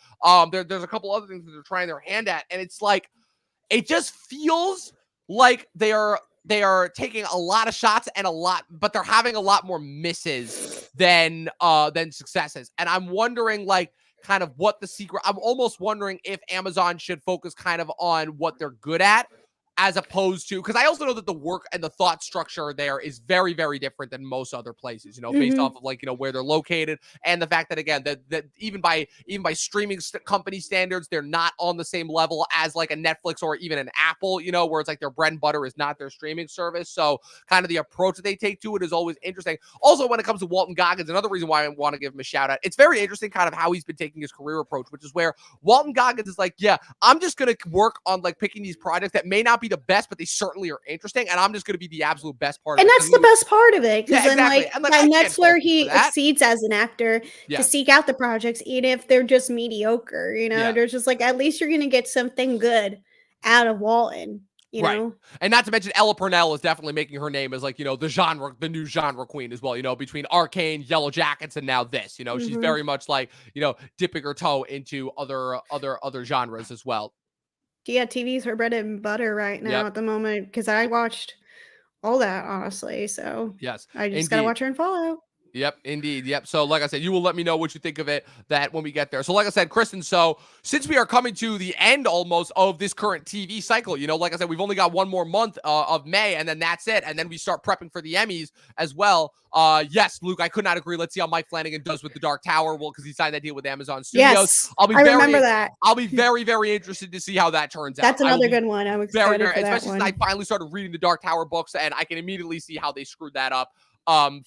There's a couple other things that they're trying their hand at. And it's like, it just feels like they are taking a lot of shots but they're having a lot more misses than successes. And I'm wondering like kind of what the secret. I'm almost wondering if Amazon should focus kind of on what they're good at, as opposed to, because I also know that the work and the thought structure there is very, very different than most other places, based off of like, where they're located, and the fact that, again, that even by streaming company standards, they're not on the same level as like a Netflix or even an Apple, where it's like their bread and butter is not their streaming service. So kind of the approach that they take to it is always interesting. Also, when it comes to Walton Goggins, another reason why I want to give him a shout out, it's very interesting kind of how he's been taking his career approach, which is where Walton Goggins is like, yeah, I'm just going to work on like picking these projects that may not be the best, but they certainly are interesting, and I'm just going to be the absolute best part of And it. that's the best part of it, because Yeah, then exactly. And, and that's where he that. exceeds as an actor, Yeah. to seek out the projects, even if they're just mediocre. Yeah. There's just like, at least you're gonna get something good out of Walton. you Right. know. And not to mention Ella Purnell is definitely making her name as like, the new genre queen as well, between Arcane, Yellow Jackets, and now this, she's Mhm. very much like, dipping her toe into other genres as well. Yeah, TV's her bread and butter right now Yep. at the moment because I watched all that, honestly, so Yes, I just gotta indeed. watch her in Fallout. Yep, indeed. Yep. So, like I said, you will let me know what you think of it that when we get there. So, like I said, Kristen, so since we are coming to the end almost of this current TV cycle, like I said, we've only got one more month of May, and then that's it. And then we start prepping for the Emmys as well. Yes, Luke, I could not agree. Let's see how Mike Flanagan does with The Dark Tower. Well, because he signed that deal with Amazon Studios. Yes, I remember that. I'll be very, very interested to see how that turns out. That's I will another be good one. I'm very, excited very, for that especially since one. I finally started reading the Dark Tower books, and I can immediately see how they screwed that up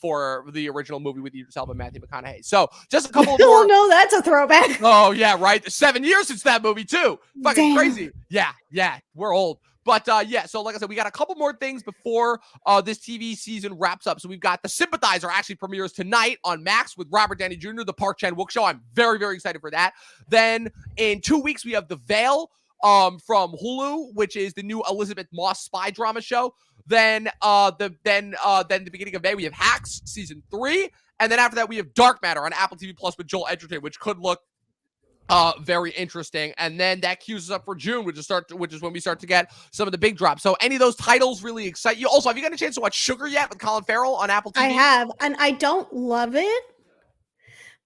for the original movie with Idris Elba and Matthew McConaughey. So just a couple of more. Oh no, that's a throwback. Oh yeah, right. 7 years since that movie too. Fucking Damn. crazy. Yeah, we're old. But yeah, so like I said, we got a couple more things before this TV season wraps up. So we've got The Sympathizer actually premieres tonight on Max with Robert Downey Jr., the Park Chan-wook show. I'm very, very excited for that. Then in 2 weeks, we have The Veil from Hulu, which is the new Elizabeth Moss spy drama show. Then the beginning of May, we have Hacks season 3. And then after that, we have Dark Matter on Apple TV Plus with Joel Edgerton, which could look very interesting. And then that cues us up for June, which is when we start to get some of the big drops. So any of those titles really excite you? Also, have you got a chance to watch Sugar yet with Colin Farrell on Apple TV? I have, and I don't love it,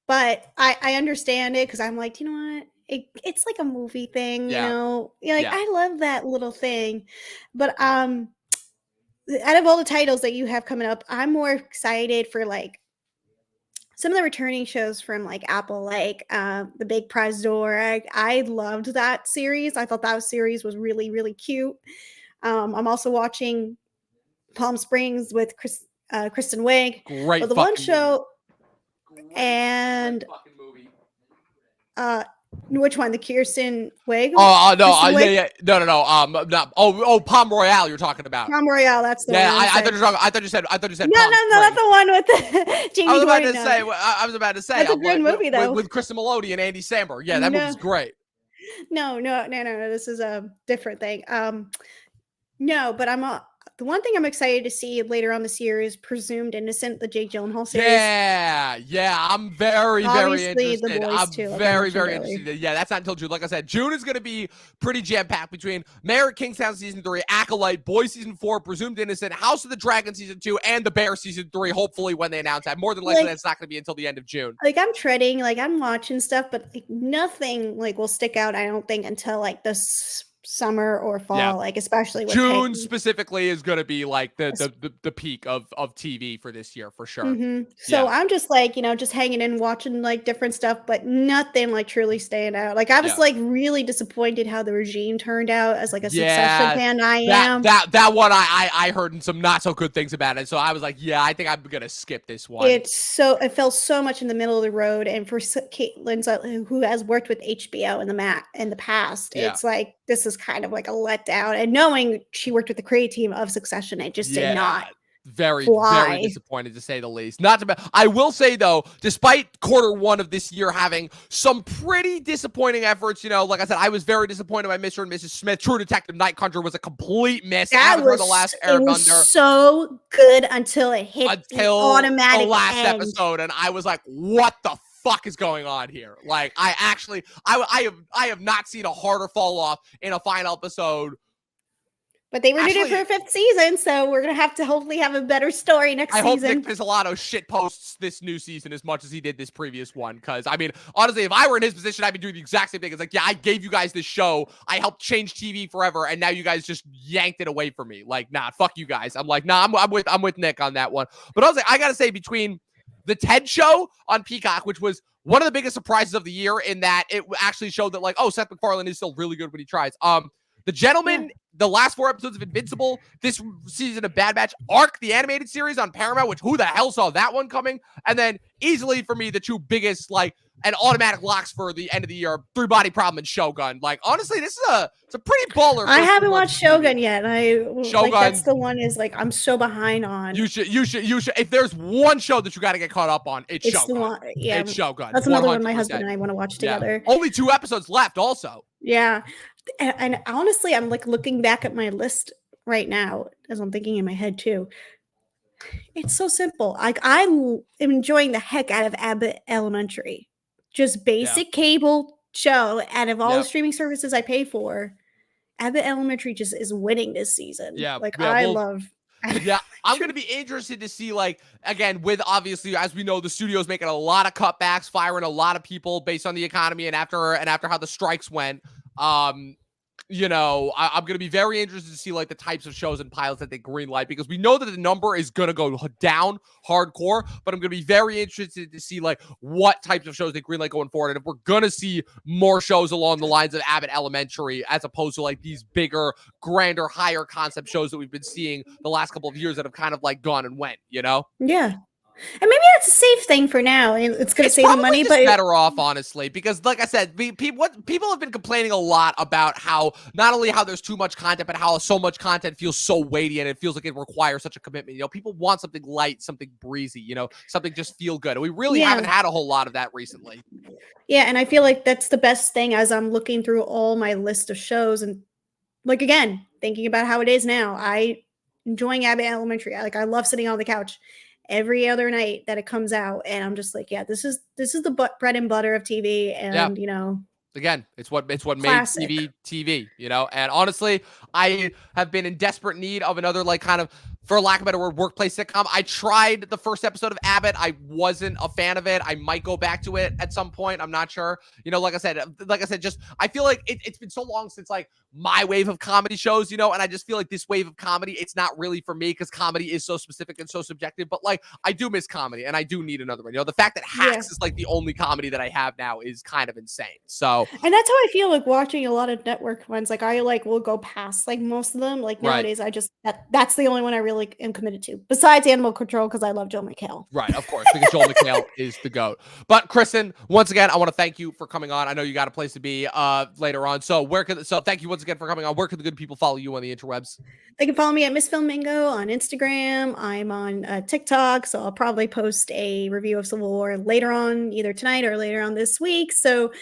but I understand it because I'm like, you know what? It's like a movie thing, Yeah. you know. Like Yeah. I love that little thing, but out of all the titles that you have coming up, I'm more excited for like some of the returning shows from like Apple, like The Big Prize Door. I loved that series. I thought that series was really, really cute. I'm also watching Palm Springs with Kristen Wiig. Great. But the one show, and fucking movie. which one? The Kirsten Wiig? Oh no, Kristen Wiig? yeah, no. Palm Royale you're talking about. Palm Royale. That's the one. I thought you said. No, Palm no, that's the one with the Jamie I was about Dornan. to say. I was about to say. That's a good movie, though. With Kristen Melody and Andy Samberg. Yeah, that movie's great. No. This is a different thing. No, but the one thing I'm excited to see later on this year is Presumed Innocent, the Jake Gyllenhaal series. Yeah. I'm very, Obviously, very The interested. Boys, I'm too, like I very, mentioned very earlier. interested. Yeah, that's not until June. Like I said, June is going to be pretty jam-packed between Mayor of Kingstown Season 3, Acolyte, Boys Season 4, Presumed Innocent, House of the Dragon Season 2, and The Bear Season 3, hopefully when they announce that. More than likely, that's not going to be until the end of June. Like, I'm treading, like, I'm watching stuff, but like, nothing, like, will stick out, I don't think, until, like, the summer or fall, Yeah. like, especially with June Peggy. specifically is going to be like the peak of TV for this year for sure. Mm-hmm. So Yeah. I'm just like, just hanging in, watching like different stuff, but nothing like truly staying out. Like I was like really disappointed how the regime turned out as like a Succession fan. I am. That one I heard some not so good things about it. So I was like, yeah, I think I'm gonna skip this one. It fell so much in the middle of the road, and for Kate Winslet, who has worked with HBO in the past, it's like this is kind of like a letdown. And knowing she worked with the creative team of Succession, it just did not. Very fly. disappointed to say the least. I will say though, despite quarter one of this year having some pretty disappointing efforts, like I said, I was very disappointed by Mr. and Mrs. Smith. True Detective Night Country was a complete miss. That was the last Airbender. It was so good until it hit the automatic the last end. episode, and I was like, what the fuck is going on here? Like, I have not seen a harder fall off in a final episode. But they renewed it for a 5th season, so we're going to have to hopefully have a better story next season. I hope Nick Pizzolatto shit posts this new season as much as he did this previous one. Because, I mean, honestly, if I were in his position, I'd be doing the exact same thing. It's like, yeah, I gave you guys this show. I helped change TV forever, and now you guys just yanked it away from me. Like, nah, fuck you guys. I'm like, nah, I'm with Nick on that one. But honestly, I got to say, between the Ted Show on Peacock, which was one of the biggest surprises of the year in that it actually showed that, like, oh, Seth MacFarlane is still really good when he tries. The Gentleman, the last 4 episodes of Invincible, this season of Bad Batch, Ark, the animated series on Paramount, which who the hell saw that one coming? And then easily for me, the two biggest, like, and automatic locks for the end of the year, Three Body Problem and Shogun. Like, honestly, it's a pretty baller. I haven't watched Shogun yet. Shogun, like, that's the one is like I'm so behind on. You should. If there's one show that you got to get caught up on, it's Shogun. The one, yeah, it's Shogun. That's another one my husband and I want to watch together. Only 2 episodes left, also. Yeah. And honestly, I'm like looking back at my list right now as I'm thinking in my head too. It's so simple. Like am enjoying the heck out of Abbott Elementary. Just Yeah. basic cable show. Out of all the Yep. streaming services I pay for, Abbott Elementary just is winning this season. Yeah. Like Yeah. I Well, love Abbott yeah, I'm going to Elementary. be interested to see, like, again, with obviously, as we know, the studio's making a lot of cutbacks, firing a lot of people based on the economy and after how the strikes went. Um, I'm going to be very interested to see like the types of shows and pilots that they greenlight, because we know that the number is going to go down hardcore, but I'm going to be very interested to see like what types of shows they greenlight going forward. And if we're going to see more shows along the lines of Abbott Elementary, as opposed to like these bigger, grander, higher concept shows that we've been seeing the last couple of years that have kind of like gone and went, Yeah. And maybe that's a safe thing for now. It's going to It's save them probably money, just but better off, honestly, because, like I said, people have been complaining a lot about how not only how there's too much content, but how so much content feels so weighty and it feels like it requires such a commitment. People want something light, something breezy, something just feel good. And we really haven't had a whole lot of that recently. Yeah, and I feel like that's the best thing as I'm looking through all my list of shows and like again, thinking about how it is now. I enjoying Abbott Elementary. I love sitting on the couch every other night that it comes out, and I'm just like, yeah, this is the bread and butter of TV, Yeah. and Again, it's what made classic. TV, and honestly, I have been in desperate need of another, like, kind of, for lack of a better word, workplace sitcom. I tried the first episode of Abbott. I wasn't a fan of it. I might go back to it at some point. I'm not sure. Like I said, just, I feel like it's been so long since like my wave of comedy shows, and I just feel like this wave of comedy, it's not really for me, because comedy is so specific and so subjective, but like, I do miss comedy and I do need another one. The fact that Hacks is like the only comedy that I have now is kind of insane. So, And that's how I feel like watching a lot of network ones. Like I will go past like most of them. Like right. nowadays, I just that's the only one I really am committed to. Besides Animal Control, because I love Joel McHale. Right, of course, because Joel McHale is the GOAT. But Kristen, once again, I want to thank you for coming on. I know you got a place to be later on. So thank you once again for coming on. Where can the good people follow you on the interwebs? They can follow me at Miss Filmingo on Instagram. I'm on TikTok, so I'll probably post a review of Civil War later on, either tonight or later on this week. So,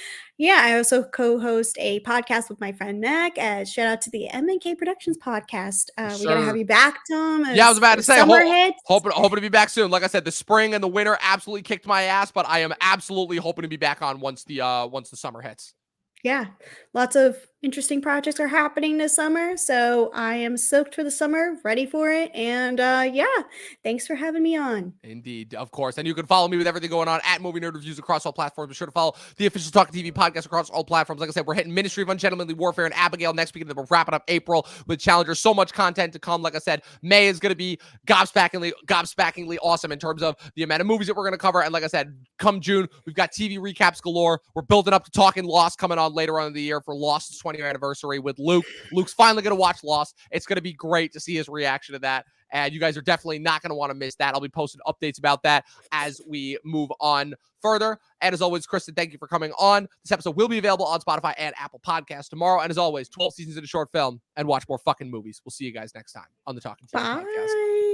yeah, I also co-host a podcast with my friend Mac. Shout out to the MNK Productions podcast. We gotta have you back, Tom. Yeah, I was about to say, hoping to be back soon. Like I said, the spring and the winter absolutely kicked my ass, but I am absolutely hoping to be back on once the summer hits. Yeah, lots of interesting projects are happening this summer, so I am stoked for the summer, ready for it, and yeah, thanks for having me on. Indeed, of course. And you can follow me with everything going on at Movie Nerd Reviews across all platforms. Be sure to follow the official Talking TV podcast across all platforms. Like I said, we're hitting Ministry of Ungentlemanly Warfare and Abigail next week, and then we're wrapping up April with Challenger. So much content to come. Like I said, May is going to be gobsmackingly awesome in terms of the amount of movies that we're going to cover. And like I said, come June, we've got TV recaps galore. We're building up to Talking Lost coming on later on in the year for Lost's 20th anniversary with Luke. Luke's finally going to watch Lost. It's going to be great to see his reaction to that. And you guys are definitely not going to want to miss that. I'll be posting updates about that as we move on further. And as always, Kristen, thank you for coming on. This episode will be available on Spotify and Apple Podcasts tomorrow. And as always, 12 seasons in a short film, and watch more fucking movies. We'll see you guys next time on the Talking TV podcast.